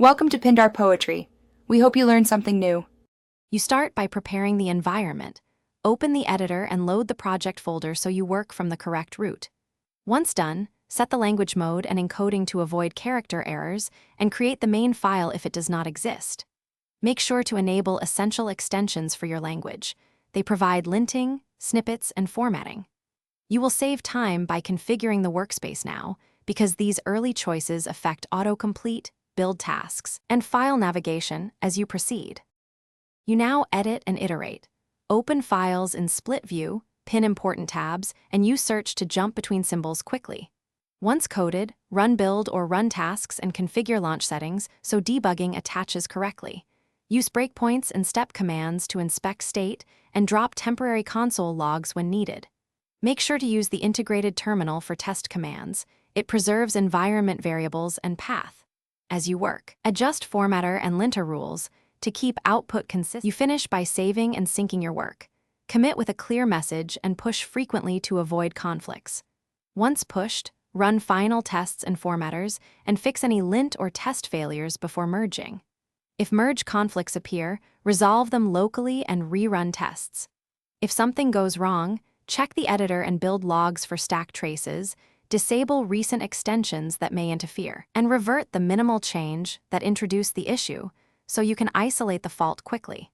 Welcome to Pindar Poetry. We hope you learned something new. You start by preparing the environment. Open the editor and load the project folder so you work from the correct route. Once done, set the language mode and encoding to avoid character errors and create the main file if it does not exist. Make sure to enable essential extensions for your language. They provide linting, snippets, and formatting. You will save time by configuring the workspace now, because these early choices affect autocomplete, build tasks, and file navigation as you proceed. You now edit and iterate. Open files in split view, pin important tabs, and use search to jump between symbols quickly. Once coded, run build or run tasks and configure launch settings so debugging attaches correctly. Use breakpoints and step commands to inspect state and drop temporary console logs when needed. Make sure to use the integrated terminal for test commands. It preserves environment variables and path. As you work, adjust formatter and linter rules to keep output consistent. You finish by saving and syncing your work. Commit with a clear message and push frequently to avoid conflicts. Once pushed, run final tests and formatters and fix any lint or test failures before merging. If merge conflicts appear, resolve them locally and rerun tests. If something goes wrong, check the editor and build logs for stack traces, disable recent extensions that may interfere, and revert the minimal change that introduced the issue so you can isolate the fault quickly.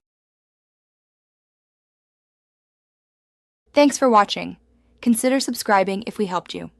Thanks for watching. Consider subscribing if we helped you.